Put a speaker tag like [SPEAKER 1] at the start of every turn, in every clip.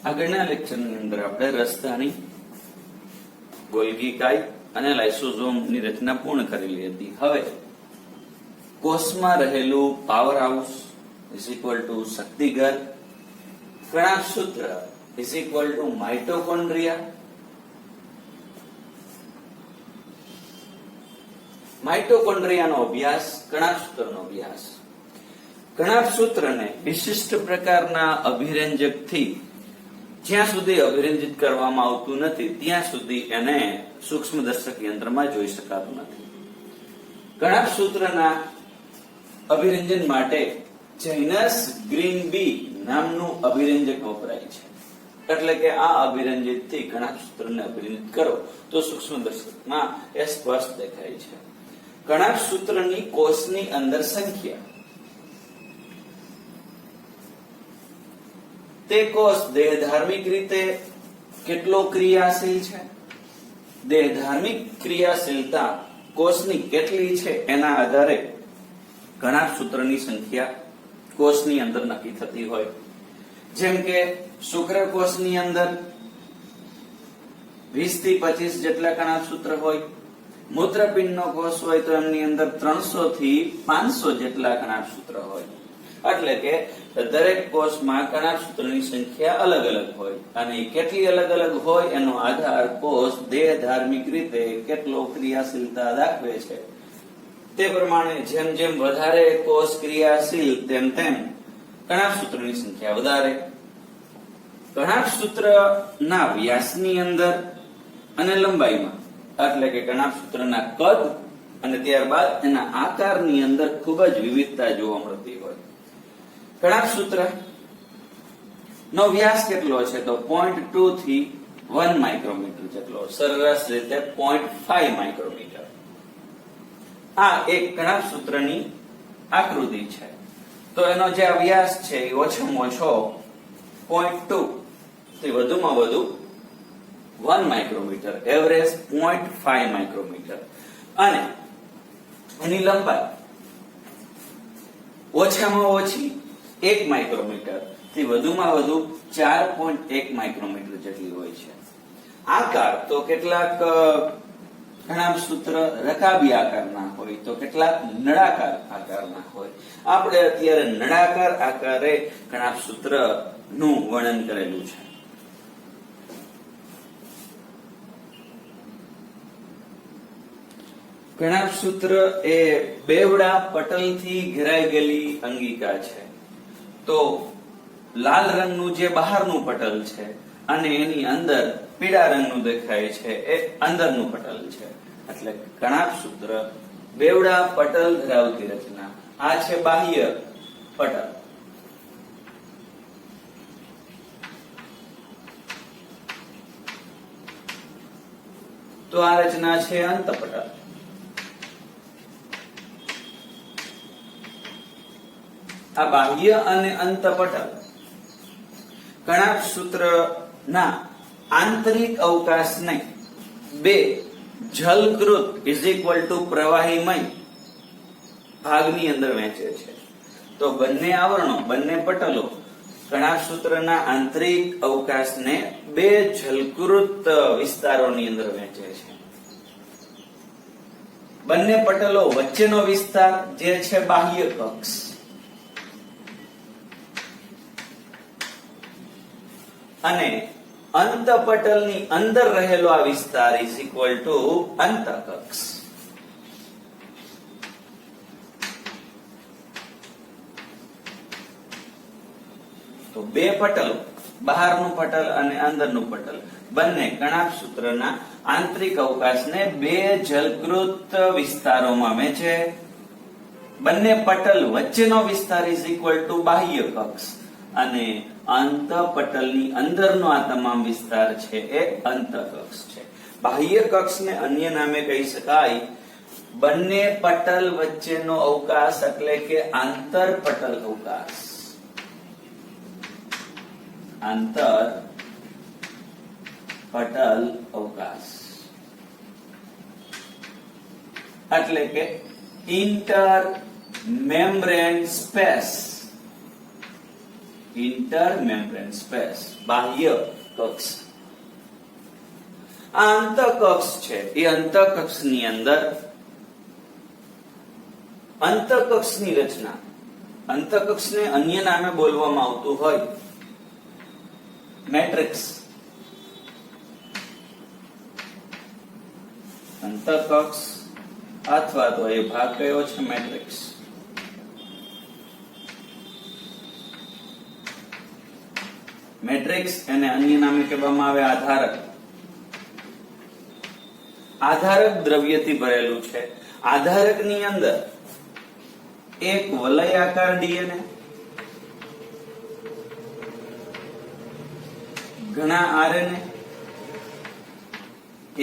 [SPEAKER 1] આગળના લેક્ચરની અંદર આપણે રસ્તાની ગોલ્ગી કાય અને લાઇસોઝોમની રચના પૂર્ણ કરેલી હતી. હવે કોષમાં રહેલું power house is equal to શક્તિઘર, કણાભસૂત્ર ઇઝ ઇક્વલ ટુ માઇટોકોન્ડ્રિયા, માઇટોકોન્ડ્રિયાનો અભ્યાસ, કણાભસૂત્રનો અભ્યાસ. કણાભસૂત્રને વિશિષ્ટ પ્રકારના અભિરંજકથી જ્યાં સુધી અભિરંજિત કરવામાં આવતું નથી ત્યાં સુધી એને સૂક્ષ્મદર્શક યંત્રમાં જોઈ શકાતું નથી. કણાભસૂત્રના અભિરંજન માટે જૈનસ ગ્રીન બી નામનું અભિરંજક વપરાય છે. એટલે કે આ અભિરંજિતથી કણાભસૂત્રને અભિરંજિત કરો તો સૂક્ષ્મદર્શકમાં એ સ્પષ્ટ દેખાય છે. કણાભસૂત્રની કોષની અંદર સંખ્યા, તે કોષ દેહધાર્મિક રીતે કેટલો ક્રિયાશીલ છે, દેહધાર્મિક ક્રિયાશીલતા કોષની કેટલી છે એના આધારે કણાભસૂત્રની સંખ્યા કોષની અંદર નક્કી થતી હોય. જેમ કે શુક્રકોષની અંદર 20 થી 25 જેટલા કણાભસૂત્ર હોય, મૂત્રપિંડનો કોષ હોય તો એમની અંદર 300 થી 500 જેટલા કણાભસૂત્ર હોય. એટલે કે દરેક કોષમાં કણાભસૂત્રની સંખ્યા અલગ અલગ હોય અને કેટલી અલગ અલગ હોય એનો આધાર કોષ દેહધાર્મિક રીતે કેટલો ક્રિયાશીલતા દાખવે છે તે પ્રમાણે જેમ જેમ વધારે કોષ ક્રિયાશીલ તેમ તેમ કણાભસૂત્રની સંખ્યા વધારે. કણાભસૂત્રના વ્યાસની અંદર અને લંબાઈમાં એટલે કે કણાભસૂત્રના કદ અને ત્યારબાદ એના આકારની અંદર ખૂબ જ વિવિધતા જોવા મળતી હોય. કણાભસૂત્ર નો વ્યાસ કેટલો છે તો 0.2 થી 1 માઇક્રોમીટર જેટલો, સરેરાશ રીતે 0.5 માઇક્રોમીટર. આ એક કણાભસૂત્રની આકૃતિ છે. તો એનો જે વ્યાસ છે એ ઓછામાં ઓછો 0.2 થી વધુમાં વધુ 1 માઇક્રોમીટર, એવરેજ 0.5 માઇક્રોમીટર. અને એની લંબાઈ ઓછામાં ઓછી 1 માઇક્રોમીટર થી વધુમાં વધુ 4.1 માઇક્રોમીટર જેટલી હોય છે. આકાર તો કેટલાક કણાભસૂત્ર રકાબી આકારના હોય તો કેટલાક નળાકાર આકારના હોય. આપણે અત્યારે નળાકાર આકારે કણાભસૂત્ર નું વર્ણન કરેલું છે. કણાભસૂત્ર એ બેવડા પટલથી ઘેરાઈ ગયેલી અંગિકા છે. તો લાલ રંગનું જે બહારનું પટલ છે અને એની અંદર પીળા રંગનું દેખાય છે એ અંદરનું પટલ છે. એટલે કણાભસૂત્ર બેવડા પટલ ધરાવતી રચના. આ છે બાહ્ય પટલ. તો આ રચના છે અંતપટલ. આ બાહ્ય અને અંતપટલ કણાભસૂત્રના આંતરિક અવકાશને બે જલકૃત ઇઝ ઇક્વલ ટુ પ્રવાહીમય ભાગની અંદર વહેંચે છે. તો બંને આવરણો, બંને પટલો કણાભસૂત્રના આંતરિક અવકાશને બે જલકૃત વિસ્તારોની અંદર વહેંચે છે. બંને પટલો વચ્ચેનો વિસ્તાર જે છે બાહ્ય કક્ષ અને અંતપટલની અંદર રહેલો આ વિસ્તાર ઇઝ ઇક્વલ ટુ અંતકક્ષ. તો બે પટલ, બહારનું પટલ અને અંદરનું પટલ બંને કણાભસૂત્રના આંતરિક અવકાશને બે જલકૃત વિસ્તારોમાં વહેંચે. બંને પટલ વચ્ચેનો વિસ્તાર ઇઝ ઇક્વલ ટુ બાહ્ય કક્ષ અને અંતપટલની અંદરનો આ તમામ વિસ્તાર છે એ અંતકક્ષ છે. બાહ્ય કક્ષને અન્ય નામે કહી શકાય બંને પટલ વચ્ચેનો અવકાશ એટલે કે આંતરપટલ અવકાશ. આંતરપટલ અવકાશ એટલે કે ઇન્ટર મેમ્બ્રેન સ્પેસ. ઇન્ટરમેમ્બ્રેન સ્પેસ, બાહ્ય કક્ષ. આ અંતઃકક્ષ છે એ અંતઃકક્ષની અંદર અંતઃકક્ષની રચના, અંતઃકક્ષને અન્ય નામે બોલવામાં આવતું હોય મેટ્રિક્સ. અંતઃકક્ષ અથવા તો એ ભાગ કયો છે મેટ્રિક્સ. મેટ્રિક્સ એને અન્ય નામે કહેવામાં આવે આધારક. આધારક દ્રવ્યથી ભરેલું છે. આધારકની અંદર એક વલયાકાર ડીએનએ, ઘણા આરએનએ,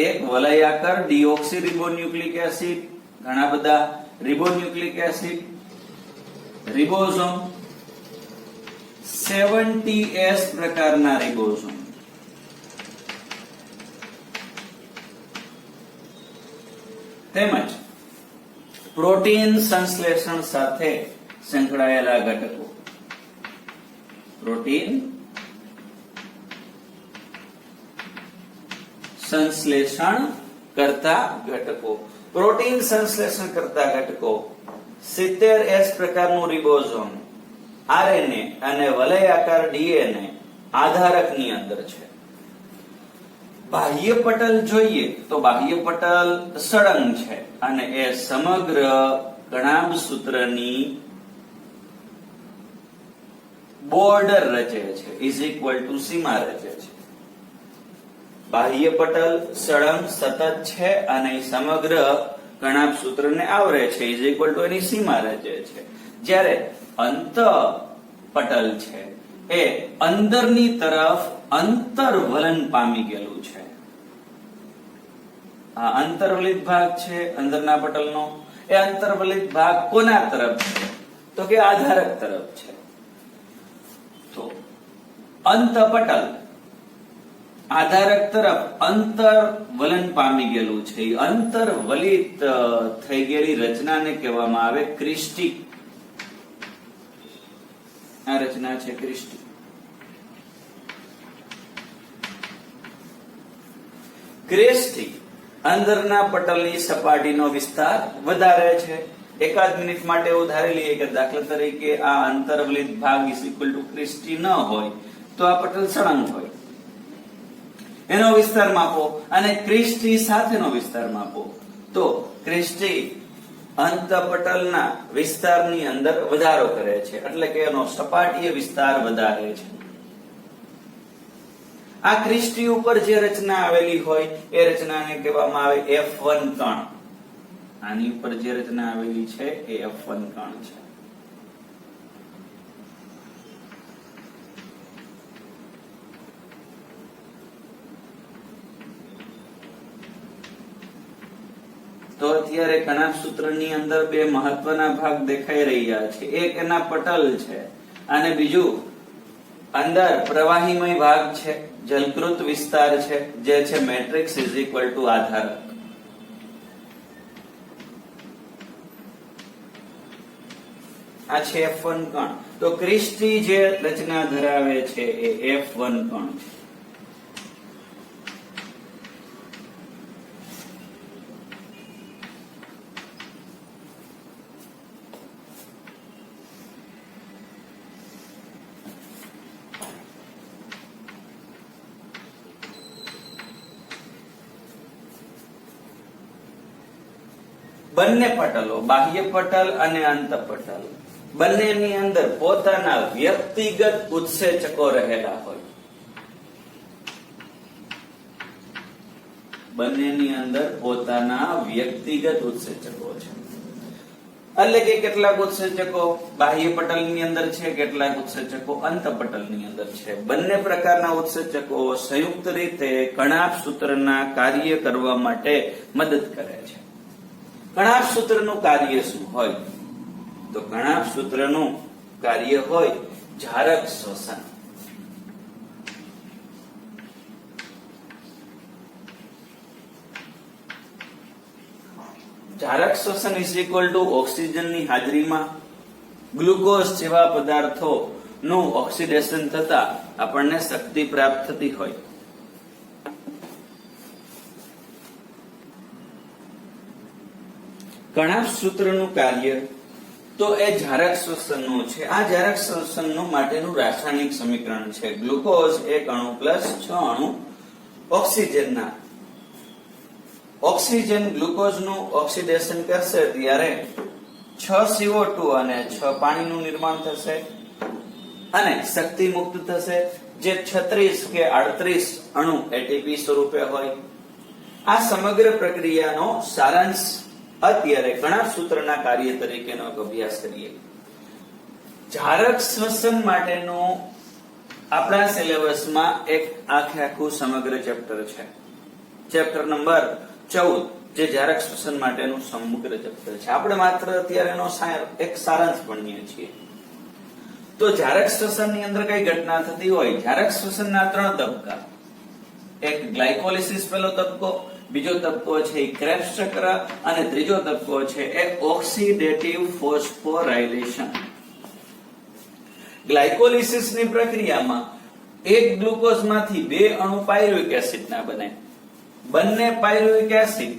[SPEAKER 1] એક વલયાકાર ડીઓક્સી રિબોન્યુક્લિક એસિડ, ઘણા બધા રિબોન્યુક્લિક એસિડ, રિબોઝોમ, 70S પ્રકારના રિબોઝોમ, તેમજ પ્રોટીન સંશ્લેષણ સાથે સંકળાયેલા ઘટકો. પ્રોટીન સંશ્લેષણ કરતા ઘટકો. પ્રોટીન સંશ્લેષણ કરતા ઘટકો 70S પ્રકારનું રિબોઝોમ, આરએનએ અને વલયાકાર ડીએનએ આધારકની અંદર છે. બાહ્ય પટલ જોઈએ તો બાહ્ય પટલ સળંગ છે અને એ સમગ્ર કણાભસૂત્રની બોર્ડર રચે છે, ઇઝ ઇક્વલ ટુ સીમા રચે છે. બાહ્ય પટલ સળંગ સતત છે અને સમગ્ર કણાભસૂત્રને આવરે છે, ઇઝ ઇક્વલ ટુ એની સીમા રચે છે. જ્યારે અંત પટલ છે એ અંદરની તરફ અંતર્વલન પામી ગયેલું છે. આ અંતર્વલિત ભાગ છે અંદરના પટલનો. એ અંતર્વલિત ભાગ કોના તરફ છે? તો કે આધારક તરફ છે. તો અંતપટલ આધારક તરફ અંતર્વલન પામી ગયેલું છે. એ અંતર્વલિત થઈ ગયેલી રચનાને કહેવામાં આવે ક્રિસ્ટી. આ રચના છે ક્રિસ્ટી. ક્રિસ્ટી અંદરના પટલની સપાટીનો વિસ્તાર વધારે છે. એકાદ મિનિટ માટે એવું ધારી લઈએ કે દાખલા તરીકે આ અંતર્વલિત ભાગ ઇઝ ઇક્વલ ટુ ક્રિસ્ટી ન હોય તો આ પટલ સળંગ હોય. એનો વિસ્તાર માપો અને ક્રિસ્ટી સાથેનો વિસ્તાર માપો તો ક્રિસ્ટી અંતપટલના વિસ્તારની અંદર વધારો કરે છે, એટલે કે એનો સપાટીય વિસ્તાર વધારે છે. આ ક્રિસ્ટી ઉપર જે રચના આવેલી હોય એ રચનાને કહેવામાં આવે F1 કણ. આની ઉપર જે રચના આવેલી છે એ F1 કણ છે. તો અત્યારે કણાભસૂત્રની અંદર બે મહત્વના ભાગ દેખાઈ રહ્યા છે. એક એના પટલ છે અને બીજું અંદર પ્રવાહીમય ભાગ છે, જલકૃત વિસ્તાર છે, જે છે મેટ્રિક્સ ઇઝ ઇક્વલ ટુ આધારક. આ છે F1 કણ. તો ક્રિસ્ટી જે રચના ધરાવે છે એ F1 કણ છે. બંને પટલો, બાહ્ય પટલ અને અંતપટલ, બંનેની અંદર પોતાના વ્યક્તિગત ઉત્સેચકો રહેલા હોય. બંનેની અંદર પોતાના વ્યક્તિગત ઉત્સેચકો છે. એટલે કે કેટલાક ઉત્સેચકો બાહ્ય પટલની અંદર છે, કેટલાક ઉત્સેચકો અંતપટલની અંદર છે. બંને પ્રકારના ઉત્સેચકો સંયુક્ત રીતે કણાભસૂત્રના કાર્ય કરવા માટે મદદ કરે છે. કણાભસૂત્રનું કાર્ય શું હોય? તો કણાભસૂત્રનું કાર્ય હોય જારક શ્વસન. જારક શ્વસન ઇઝ ઇક્વલ ટુ ઓક્સિજનની હાજરીમાં ગ્લુકોઝ જેવા પદાર્થો નું ઓક્સિડેશન થતા આપણને શક્તિ પ્રાપ્ત થતી હોય. કણાભ સૂત્રનું કાર્ય તો એ જારક શ્વસનનું છે. આ જારક શ્વસનનું માટેનું રાસાયણિક સમીકરણ છે ગ્લુકોઝ 1 અણુ પ્લસ 6 અણુ ઓક્સિજનના. ઓક્સિજન ગ્લુકોઝનું ઓક્સિડેશન કરશે ત્યારે 6 CO2 અને 6 પાણીનું નિર્માણ થશે અને શક્તિ મુક્ત થશે જે 36 કે 38 અણુ એટીપી સ્વરૂપે હોય. આ સમગ્ર પ્રક્રિયાનો સારાંશ અત્યારે કણાભ સૂત્રના કાર્ય તરીકેનો અભ્યાસ કરીએ. જારક શ્વસન માટેનું આપણા સિલેબસમાં એક આખું સમગ્ર ચેપ્ટર છે, ચેપ્ટર નંબર 14, જે જારક શ્વસન માટેનું સમગ્ર ચેપ્ટર છે. આપણે માત્ર અત્યારે એનો એક સારાંશ ભણીએ છીએ. તો જારક શ્વસનની અંદર કઈ ઘટના થતી હોય? જારક શ્વસનના 3 તબક્કા. એક ગ્લાયકોલિસિસ પહેલો તબક્કો, બીજો તબક્કો છે ક્રેબ્સ ચક્ર અને ત્રીજો તબક્કો છે એ ઓક્સિડેટિવ ફોસ્ફોરાયલેશન. ગ્લાયકોલિસિસની પ્રક્રિયામાં એક ગ્લુકોઝમાંથી 2 અણુ પાયરુવિક એસિડના બને. બંને પાયરુવિક એસિડ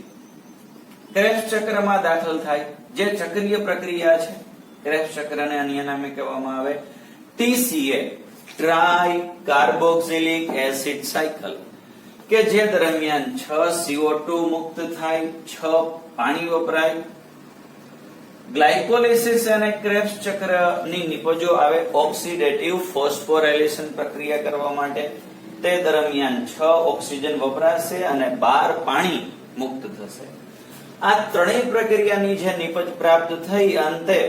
[SPEAKER 1] ક્રેબ્સ ચક્રમાં દાખલ થાય, જે ચક્રીય પ્રક્રિયા છે. ક્રેબ્સ ચક્રને અન્ય નામે કહેવામાં આવે TCA, try carboxylic acid cycle, કે જે દરમિયાન 6 CO2 મુક્ત થાય, 6 પાણી વપરાય. ગ્લાયકોલિસિસ અને ક્રેબ્સ ચક્રની નિપજો આવે ઓક્સિડેટિવ ફોસ્ફોરાયલેશન પ્રક્રિયા કરવા માટે. તે દરમિયાન 6 ઓક્સિજન વપરાશે અને 12 પાણી મુક્ત થશે. આ ત્રણેય પ્રક્રિયાની જે નિપજ પ્રાપ્ત થઈ અંતે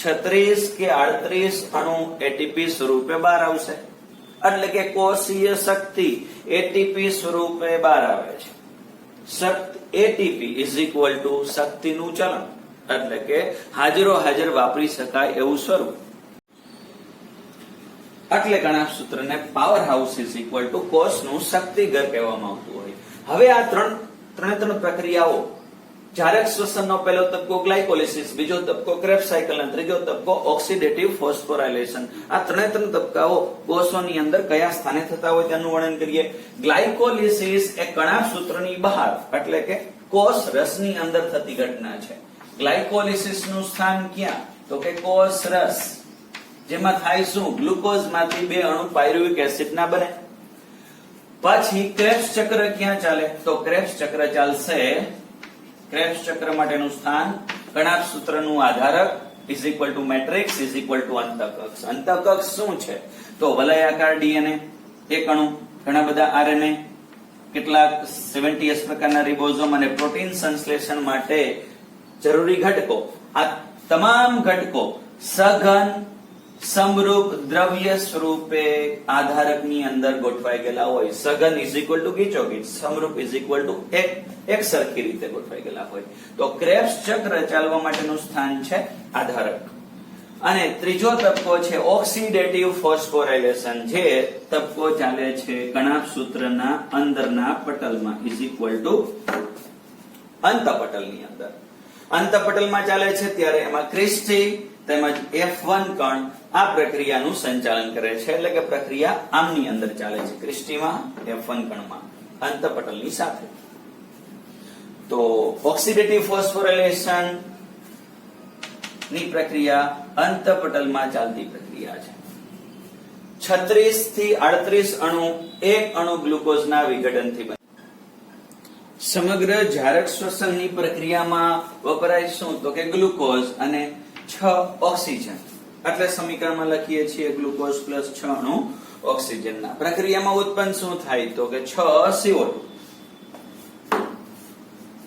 [SPEAKER 1] 36 કે 38 અણુ એટીપી સ્વરૂપે બહાર આવશે. એટલે કે કોષીય શક્તિ એટીપી સ્વરૂપે બહાર આવે છે. એટીપી ઇઝ ઇક્વલ ટુ શક્તિનું ચલણ, એટલે કે હાજરો હાજર વાપરી શકાય એવું સ્વરૂપ. એટલે કણાભ સૂત્રને power house is equal to કોષનું શક્તિઘર કહેવામાં આવતું હોય. હવે આ ત્રણ પ્રક્રિયાઓ, જારક શ્વસનનો પહેલો તબક્કો ગ્લાયકોલિસિસ, બીજો તબક્કો ક્રેબ્સ સાયકલ અને ત્રીજો તબક્કો ઓક્સિડેટિવ ફોસ્ફોરાયલેશન, આ ત્રણે તબક્કાઓ કોષોની અંદર કયા સ્થાને થતા હોય તેનું વર્ણન કરીએ. ગ્લાયકોલિસિસ એ કણાભ સૂત્રની બહાર, એટલે કે કોષ રસની અંદર થતી ઘટના છે. ગ્લાયકોલિસિસનું સ્થાન ક્યાં? તો કે કોષ રસ, જેમાં થાય શું? ગ્લુકોઝમાંથી 2 અણુ પાયરુવિક એસિડના બને. પછી ક્રેબ્સ ચક્ર ક્યાં ચાલે? તો ક્રેબ્સ ચક્ર ચાલશે. ક્રેબ્સ ચક્ર માટેનું સ્થાન કણાભ સૂત્રનું આધારક is equal to matrix is equal to અંતઃકક્ષ. અંતઃકક્ષ શું છે? તો વલયાકાર ડીએનએ, 1 અણુ, ઘણા બધા આરએનએ, કેટલાક 70S પ્રકારના રિબોઝોમ અને પ્રોટીન સંશ્લેષણ માટે જરૂરી ઘટકો. આ તમામ ઘટકો સઘન સમરૂપ દ્રવ્ય સ્વરૂપે આધારકની અંદર ગોઠવાઈ ગયેલા હોય. સઘન ઇઝ ઇક્વલ ટુ ગીચોગીચ, સમરૂપ ઇઝ ઇક્વલ ટુ એક સરખી રીતે ગોઠવાઈ ગયેલા હોય. તો ક્રેબ્સ ચક્ર ચાલવા માટેનું સ્થાન છે આધારક. અને ત્રીજો તબક્કો છે ઓક્સિડેટિવ ફોસ્ફોરાયલેશન, જે તબક્કો ચાલે છે કણાભ સૂત્રના અંદરના પટલમાં ઇઝ ઇક્વલ ટુ અંતઃપટલની અંદર. અંતઃપટલમાં ચાલે છે ત્યારે એમાં ક્રિસ્ટી તેમજ F1 કણ આ પ્રક્રિયાનું સંચાલન કરે છે. એટલે કે પ્રક્રિયા આમની અંદર ચાલે છે, ક્રિસ્ટીમાં, F1 કણમાં, અંતઃપટલની સાથે. તો ઓક્સિડેટિવ ફોસ્ફોરાયલેશન ની પ્રક્રિયા અંતઃપટલમાં ચાલતી પ્રક્રિયા છે. 36 થી 38 અણુ 1 અણુ ગ્લુકોઝના વિઘટનથી બને. સમગ્ર જારક શ્વસનની પ્રક્રિયામાં વપરાય શું? તો કે ગ્લુકોઝ અને 6 ઓક્સિજન. એટલે સમીકરણમાં લખીએ છીએ ગ્લુકોઝ પ્લસ 6 અણુ ઓક્સિજનના. પ્રક્રિયામાં ઉત્પન્ન શું થાય? તો કે 6 CO2,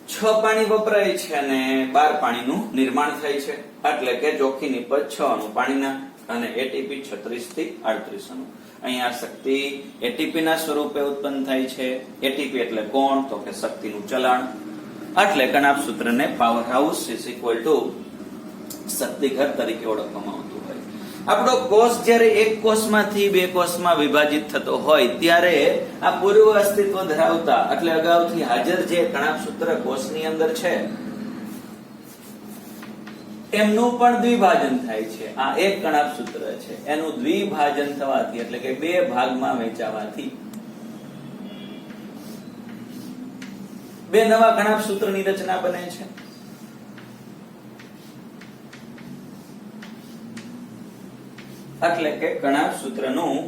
[SPEAKER 1] 6 પાણી વપરાય છે અને 12 પાણીનું નિર્માણ થાય છે. એટલે કે ચોખ્ખી નિપજ 6 અણુ પાણીના અને એટીપી 36 થી 38 અણુ. અહીંયા શક્તિ એટીપી ના સ્વરૂપે ઉત્પન્ન થાય છે. એટીપી એટલે કોણ? તો કે શક્તિનું ચલણ. એટલે કણાભ સૂત્રને power house is equal to શક્તિઘર તરીકે ઓળખવામાં આવતું હોય. આપણો કોષ જ્યારે એક કોષમાંથી 2 કોષમાં વિભાજિત થતો હોય ત્યારે આ પૂર્વ અસ્તિત્વ ધરાવતા, એટલે અગાઉથી હાજર જે કણાભ સૂત્ર કોષની અંદર છે એમનું પણ દ્વિભાજન થાય છે. આ એક કણાભ સૂત્ર છે, એનું દ્વિભાજન થવાથી એટલે કે બે ભાગમાં વહેંચાવાથી બે નવા કણાભ સૂત્રની રચના બને છે. એટલે કે કણાભ સૂત્રનું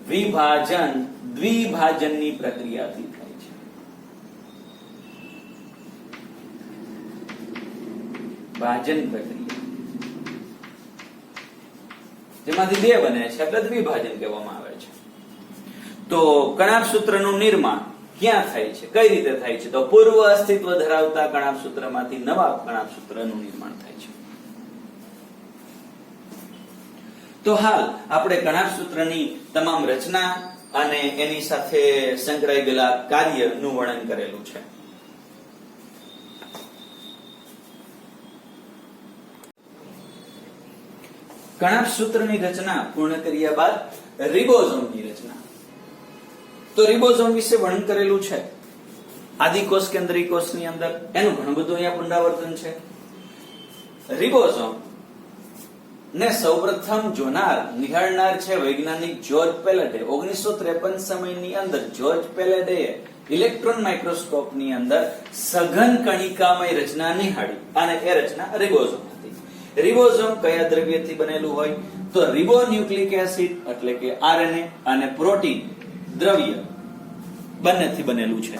[SPEAKER 1] વિભાજન દ્વિભાજનની પ્રક્રિયાથી થાય છે. ભાજન પ્રક્રિયા જેમાંથી બે બને છે એટલે દ્વિભાજન કહેવામાં આવે છે. તો કણાભ સૂત્રનું નિર્માણ ક્યાં થાય છે, કઈ રીતે થાય છે? તો પૂર્વ અસ્તિત્વ ધરાવતા કણાભ સૂત્રમાંથી નવા કણાભ સૂત્રનું નિર્માણ થાય છે. તો હાલ આપણે કણાભ સૂત્રની તમામ રચના અને એની સાથે સંકળાઈ ગયેલા કાર્યનું વર્ણન કરેલું છે. કણાભ સૂત્રની રચના પૂર્ણ કર્યા બાદ રિબોઝોમની રચના. તો રિબોઝોમ વિશે વર્ણન કરેલું છે આદિકોષ કેન્દ્રીય કોષની અંદર. એનું ઘણું બધું અહીંયા પુનરાવર્તન છે. રિબોઝોમ ને સૌપ્રથમ જોનાર નિહાળનાર છે વૈજ્ઞાનિક જ્યોર્જ પેલેડે. 1953 સમયની અંદર જ્યોર્જ પેલેડે ઇલેક્ટ્રોન માઇક્રોસ્કોપની અંદર સઘન કણિકામય રચના નિહાળી અને એ રચના રિબોઝોમ હતી. રિબોઝોમ કયા દ્રવ્યથી બનેલું હોય? તો રિબોન્યુક્લિક એસિડ એટલે કે આરએનએ અને પ્રોટીન દ્રવ્ય બંનેથી બનેલું છે.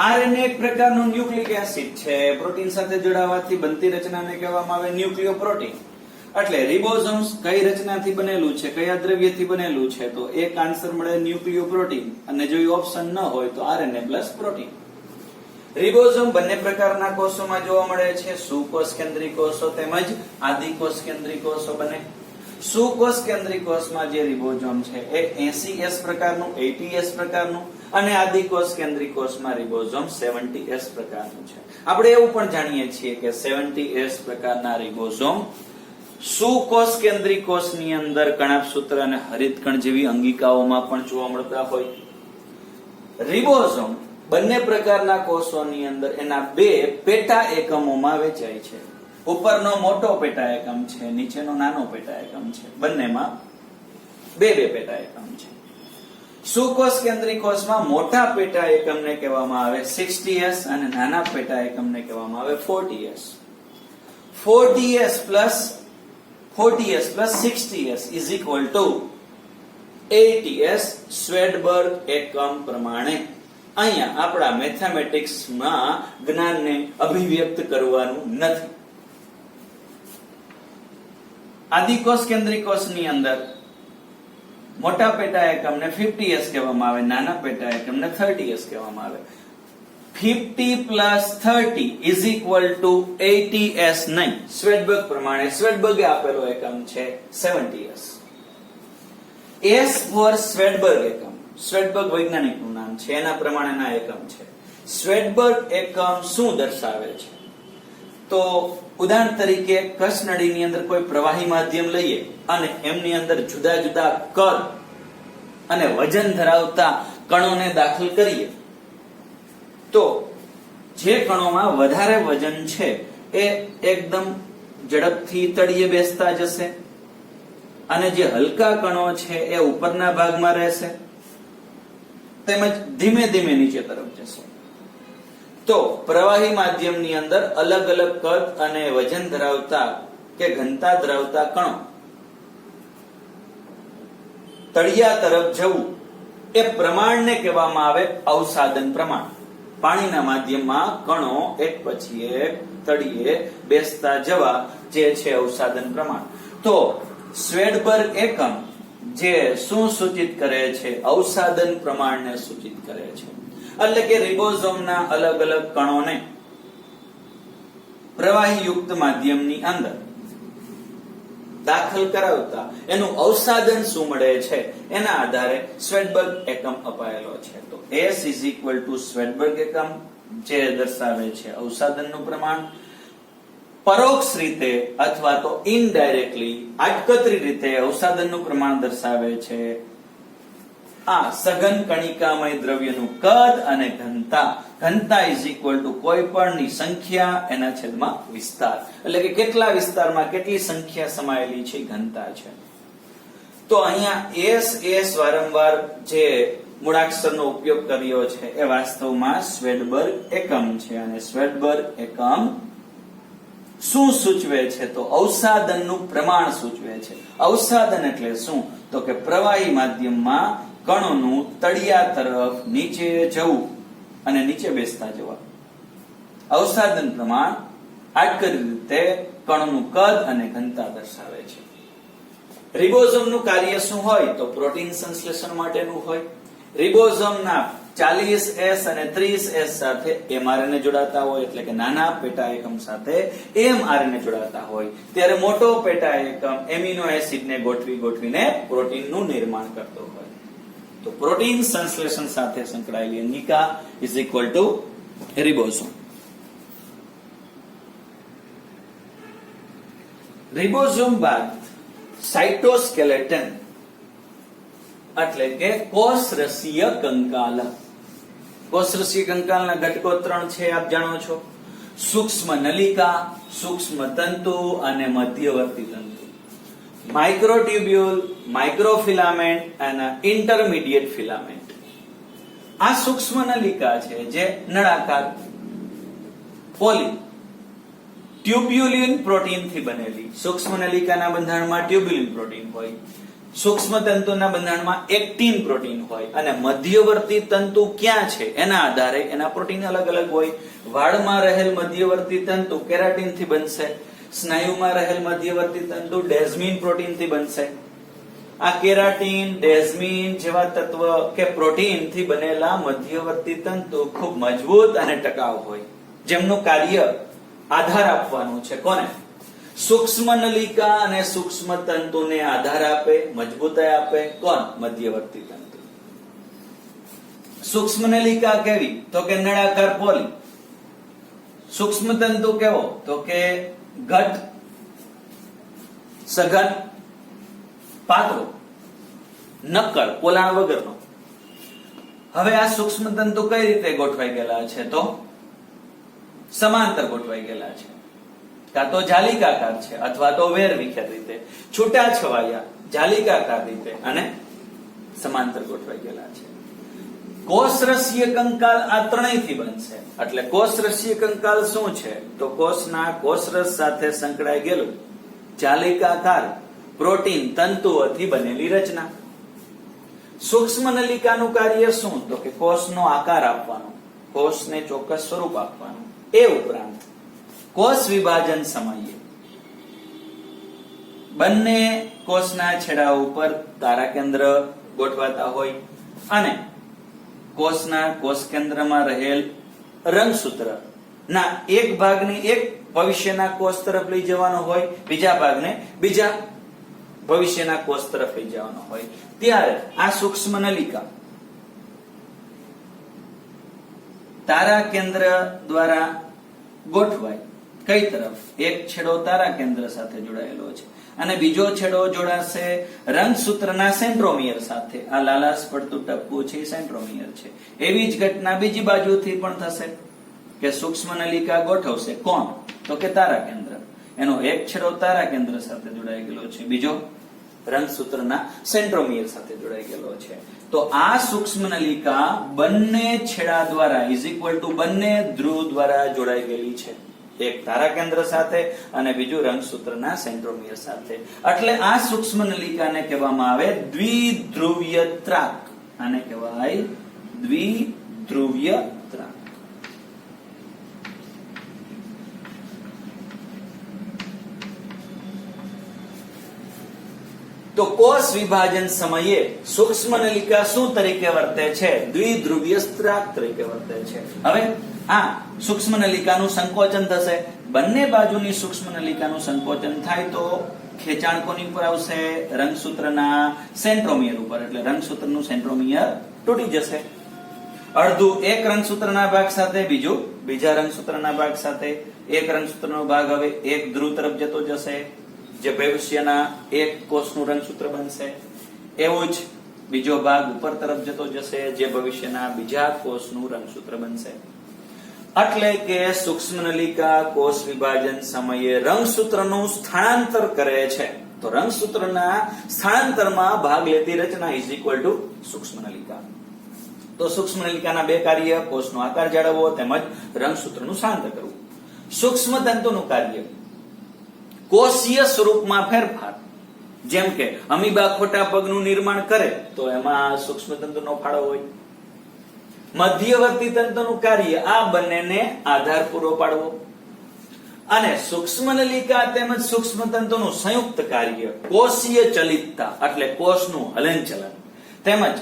[SPEAKER 1] આરએનએ એક પ્રકારનું ન્યુક્લિક એસિડ છે. પ્રોટીન સાથે જોડાવાથી બનતી રચનાને કહેવામાં આવે ન્યુક્લિયોપ્રોટીન. એટલે રિબોઝોમ કઈ રચનાથી બનેલું છે, કયા દ્રવ્યથી બનેલું છે? તો એક આન્સર મળે ન્યુક્લિયોપ્રોટીન, અને જો ઓપ્શન ન હોય તો આરએનએ પ્લસ પ્રોટીન. રિબોઝોમ બંને પ્રકારના કોષોમાં જોવા મળે છે, સુકોષ કેન્દ્રીય કોષો તેમજ આદિકોષ કેન્દ્રીય કોષો બને. સુકોષ કેન્દ્રીય કોષમાં જે રિબોઝોમ છે એ 80S પ્રકારનું, 80S પ્રકારનું, અને આદિકોષ કેન્દ્રીય કોષમાં રિબોઝોમ 70S પ્રકારનું છે. આપણે એવું પણ જાણીએ છીએ કે 70S પ્રકારના રિબોઝોમ સુકોષ કેન્દ્રીય કોષની અંદર કણાભ સૂત્ર અને હરિતકણ જેવી અંગિકાઓમાં પણ જોવા મળતા હોય. રિબોઝોમ બંને પ્રકારના કોષોની અંદર એના બે પેટા એકમોમાં વહેંચાય છે. ઉપરનો મોટો પેટા એકમ છે, નીચેનો નાનો પેટા એકમ છે. બંનેમાં બે પેટા એકમ છે. સુકોષ કેન્દ્રીય કોષમાં મોટા પેટા એકમને કહેવામાં આવે 60S અને નાના પેટા એકમને કહેવામાં આવે 40S. 40S plus 60S is equal to 80S સ્વેડબર્ગ એકમ પ્રમાણે. અહીંયા આપણા મેથેમેટિક્સમાં જ્ઞાનને અભિવ્યક્ત કરવાનું નથી. આદિકોષ કેન્દ્રીય કોષની અંદર મોટા પેટા એકમને 50S કહેવામાં આવે, નાના પેટા એકમને 30S કહેવામાં આવે. 50 plus 30 is equal to 80S નહીં, સ્વેડબર્ગ પ્રમાણે. સ્વેડબર્ગે આપેલો એકમ છે 70S. S for સ્વેડબર્ગ એકમ, સ્વેડબર્ગ વૈજ્ઞાનિકનું નામ છે, એના પ્રમાણેના એકમ છે. સ્વેડબર્ગ એકમ શું દર્શાવે છે? તો ઉદાહરણ તરીકે કસનળીની અંદર કોઈ પ્રવાહી માધ્યમ લઈએ અને એમની અંદર જુદા જુદા કદ અને વજન ધરાવતા કણોને દાખલ કરીએ તો જે કણોમાં વધારે વજન છે એ એકદમ ઝડપથી તળિયે બેસતા જશે અને જે હલકા કણો છે એ ઉપરના ભાગમાં રહેશે તેમજ ધીમે ધીમે નીચે તરફ જશે. તો પ્રવાહી માધ્યમની અંદર અલગ અલગ કદ અને વજન ધરાવતા કે ઘનતા ધરાવતા કણો તળિયા તરફ જવું એ પ્રમાણને કહેવામાં આવે અવસાદન પ્રમાણ. પાણીના માધ્યમમાં કણો એક પછી એક તળિયે બેસતા જવા જે છે અવસાદન પ્રમાણ. તો સ્વેડબર્ગ એકમ જે શું સૂચિત કરે છે? અવસાદન પ્રમાણને સૂચિત કરે છે. એટલે કે રિબોઝોમના અલગ અલગ કણોને પ્રવાહી યુક્ત માધ્યમની અંદર દાખલ કરાવતા એનું અવસાદન શું મળે છે એના આધારે સ્વેડબર્ગ એકમ અપાયેલો છે. તો S is equal to સ્વેડબર્ગ એકમ જે દર્શાવે છે અવસાદનનું પ્રમાણ. પરોક્ષ રીતે અથવા તો ઇનડાયરેક્ટલી આડકતરી રીતે અવસાદનનું પ્રમાણ દર્શાવે છે આ સઘન કણિકામય દ્રવ્યનું કદ અને ઘનતા ઇઝ ઇક્વલ ટુ કોઈ પણની સંખ્યા એના છેદમાં વિસ્તાર, એટલે કે કેટલા વિસ્તારમાં કેટલી સંખ્યા સમાયેલી છે ઘનતા છે. તો અહીંયા S વારંવાર જે મૂળાક્ષરનો ઉપયોગ કર્યો છે એ વાસ્તવમાં સ્વેડબર્ગ એકમ છે, અને સ્વેડબર્ગ એકમ શું સૂચવે છે? તો અવસાદનનું પ્રમાણ સૂચવે છે. અવસાદન એટલે શું? તો કે પ્રવાહી માધ્યમમાં કણોનું તળિયા તરફ નીચે જવું અને નીચે બેસતા જવા. અવસાદન પ્રમાણ આટલી રીતે કણોનું કદ અને ઘનતા દર્શાવે છે. રિબોઝોમનું કાર્ય શું હોય? તો પ્રોટીન સંશ્લેષણ માટેનું હોય. રિબોઝોમના 40S અને 30S સાથે mRNA જોડાતા હોય, એટલે કે નાના પેટા એકમ સાથે mRNA જોડાતા હોય, ત્યારે મોટો પેટા એકમ એમિનો એસિડને ગોઠવીને પ્રોટીનનું નિર્માણ કરતો હોય. તો પ્રોટીન સંશ્લેષણ સાથે સંકળાયેલી અંગિકા is equal to ribosome. Ribosome બાદ સાઇટોસ્કેલેટન એટલે કે કોષરસીય કંકાલ. કોષરસીય કંકાલના ઘટકો 3 છે, આપ જાણો છો. સૂક્ષ્મ નલિકા, સૂક્ષ્મ તંતુ અને મધ્યવર્તી તંતુ. માઇક્રોટ્યુબ્યુલ, માઇક્રોફિલામેન્ટ અને ઇન્ટરમીડિયેટ ફિલામેન્ટ. આ સૂક્ષ્મ નલિકા છે જે નળાકાર પોલી ટ્યુબ્યુલિન પ્રોટીનથી બનેલી. સૂક્ષ્મ નલિકાના બંધારણમાં ટ્યુબ્યુલિન પ્રોટીન હોય, સૂક્ષ્મ તંતુના બંધારણમાં એક્ટિન પ્રોટીન હોય, અને મધ્યવર્તી તંતુ ક્યાં છે એના આધારે એના પ્રોટીન અલગ અલગ હોય. વાળમાં રહેલ મધ્યવર્તી તંતુ કેરાટીનથી બનશે, સ્નાયુમાં રહેલ મધ્યવર્તી તંતુ ડેઝમીન પ્રોટીનથી બનશે. આ કેરાટીન, ડેઝમીન જેવા તત્વ કે પ્રોટીનથી બનેલા મધ્યવર્તી તંતુ ખૂબ મજબૂત અને ટકાઉ હોય, જેમનું કાર્ય આધાર આપવાનું છે કોને? સૂક્ષ્મ નલિકા અને સૂક્ષ્મ તંતુને આધાર આપે, મજબૂતાઈ આપે કોણ? મધ્યવર્તી તંતુ. સૂક્ષ્મ નલિકા કેવી? તો કે નળાકાર પોલી. સૂક્ષ્મ તંતુ કેવો? તો કે ઘટ, સઘન, પાતળો, નક્કર, પોલાણ વગરનો. હવે આ સૂક્ષ્મ તંતુ કઈ રીતે ગોઠવાઈ ગયેલા છે? તો સમાંતર ગોઠવાઈ ગયેલા છે, કાં તો જાલિકાકાર છે અથવા તો વેરવિખેર રીતે, છૂટાછવાયા જાલિકાકાર રીતે અને સમાંતર ગોઠવાઈ ગયેલા છે. કોષરસીય કંકાલ આ ત્રણેયથી બનશે. એટલે કોષરસીય કંકાલ શું છે? તો કોષના કોષરસ સાથે સંકળાઈ ગયેલું જાલિકાકાર પ્રોટીન તંતુઓથી બનેલી રચના. સૂક્ષ્મ નલિકાનું કાર્ય શું? તો કે કોષનો આકાર આપવાનો, કોષને ચોક્કસ સ્વરૂપ આપવાનું. એ ઉપરાંત કોષ વિભાજન સમયે બંને કોષના છેડા ઉપર તારા કેન્દ્ર ગોઠવાતા હોય, અને કોષના કોષ કેન્દ્રમાં રહેલ રંગસૂત્ર ના એક ભાગને એક ભવિષ્યના કોષ તરફ લઈ જવાનો હોય, બીજા ભાગને બીજા ભવિષ્યના કોષ તરફ લઈ જવાનો હોય. ત્યારે આ સૂક્ષ્મ નલિકા તારા કેન્દ્ર દ્વારા ગોઠવાય. કઈ તરફ? એક છેડો તારા કેન્દ્ર સાથે જોડાયેલો છે અને બીજો છેડો જોડાશે રંગસૂત્રના સેન્ટ્રોમિયર સાથે. આ લાલાશ પડતું ટપકું છે સેન્ટ્રોમિયર છે. એવી જ ઘટના બીજી બાજુથી પણ થશે કે સૂક્ષ્મ નલિકા ગોઠવશે કોણ? તો કે તારા કેન્દ્ર. એનો એક છેડો તારા કેન્દ્ર સાથે જોડાઈ ગયેલો છે, બીજો રંગસૂત્રના સેન્ટ્રોમિયર સાથે જોડાઈ ગયેલો છે. તો આ સૂક્ષ્મ નલિકા બંને છેડા દ્વારા ઇઝ ઇક્વલ ટુ બંને ધ્રુવ દ્વારા જોડાઈ ગયેલી છે, એક તારા કેન્દ્ર સાથે અને બીજું રંગસૂત્રના સેન્ટ્રોમિયર સાથે. એટલે આ સૂક્ષ્મ નલિકાને કહેવામાં આવે દ્વિધ્રુવીય ત્રાક. આને કહેવાય દ્વિધ્રુવીય ત્રાક. તો કોષ વિભાજન સમયે સૂક્ષ્મ નલિકા શું તરીકે વર્તે છે? દ્વિધ્રુવીય ત્રાક તરીકે વર્તે છે. હવે આ સૂક્ષ્મ નલિકાનું સંકોચન થશે. બંને બાજુની સૂક્ષ્મ નલિકાનું સંકોચન થાય તો ખેંચાણ કોની ઉપર આવશે? રંગસૂત્રના સેન્ટ્રોમિયર ઉપર. એટલે રંગસૂત્રનું સેન્ટ્રોમિયર તૂટી જશે. અડધું એક રંગસૂત્રના ભાગ સાથે, બીજું બીજા રંગસૂત્રના ભાગ સાથે. એક રંગસૂત્રનો ભાગ હવે એક ધ્રુવ તરફ જતો જશે, જે ભવિષ્યના એક કોષનું રંગસૂત્ર બનશે. એવું જ બીજો ભાગ ઉપર તરફ જતો જશે, જે ભવિષ્યના બીજા કોષનું રંગસૂત્ર બનશે. એટલે કે સૂક્ષ્મ નલિકા કોષ વિભાજન સમયે રંગસૂત્રનું સ્થળાંતર કરે છે. તો રંગસૂત્રના સ્થળાંતરમાં ભાગ લેતી રચના ઇઝ ઇક્વલ ટુ સૂક્ષ્મ નલિકા. તો સૂક્ષ્મ નલિકાના બે કાર્ય: કોષનો આકાર જાળવવો તેમજ રંગસૂત્રનું સ્થળાંતર કરવું. સૂક્ષ્મ તંતુનું કાર્ય: કોષીય સ્વરૂપમાં ફેરફાર. જેમ કે અમીબા ખોટા પગનું નિર્માણ કરે તો એમાં સૂક્ષ્મ તંતુનો ફાળો હોય. મધ્યવર્તી તંતુનું કાર્ય આ બંનેને આધાર પૂરો પાડવો. અને સૂક્ષ્મ નલિકા તેમજ સૂક્ષ્મ તંતુનું સંયુક્ત કાર્ય કોષીય ચલિતતા એટલે કોષનું હલનચલન તેમજ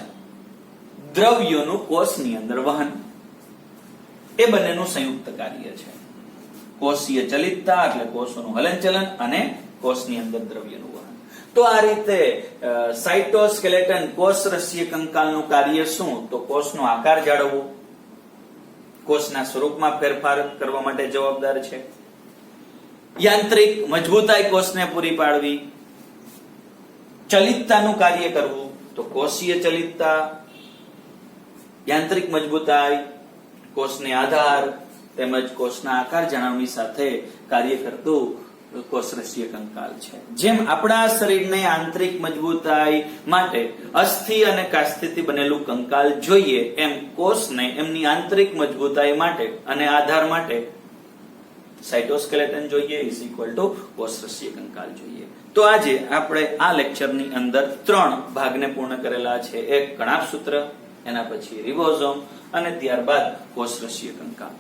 [SPEAKER 1] દ્રવ્યોનું કોષની અંદર વહન, એ બંનેનું સંયુક્ત કાર્ય છે. કોષીય ચલિતતા એટલે કોષોનું હલનચલન અને કોષની અંદર દ્રવ્યનું વહન. તો આ રીતે સાઇટોસ્કેલેટન કોષરસીય કંકાલનું કાર્ય શું? તો કોષનો આકાર જાળવવો, કોષના સ્વરૂપમાં ફેરફાર કરવા માટે જવાબદાર છે. યાંત્રિક મજબૂતાઈ કોષને પૂરી પાડવી, ચલિતતાનું કાર્ય કરવું. તો કોષીય ચલિતતા, યાંત્રિક મજબૂતાઈ, કોષને આધાર તેમજ કોષના આકાર જાળવણી સાથે કાર્ય કરતું કોષરસીય કંકાલ છે. જેમ આપણા શરીરને આંતરિક મજબૂતાઈ માટે અસ્થિ અને કાસ્થિથી બનેલું કંકાલ જોઈએ, એમ કોષને એમની આંતરિક મજબૂતાઈ માટે અને આધાર માટે સાઇટોસ્કેલેટન જોઈએ ઇઝ ઇક્વલ ટુ કોષરસીય કંકાલ જોઈએ. તો આજે આપણે આ લેક્ચરની અંદર 3 ભાગને પૂર્ણ કરેલા છે. એક કણાભ સૂત્ર, એના પછી રિબોઝોમ અને ત્યારબાદ કોષરસીય કંકાલ.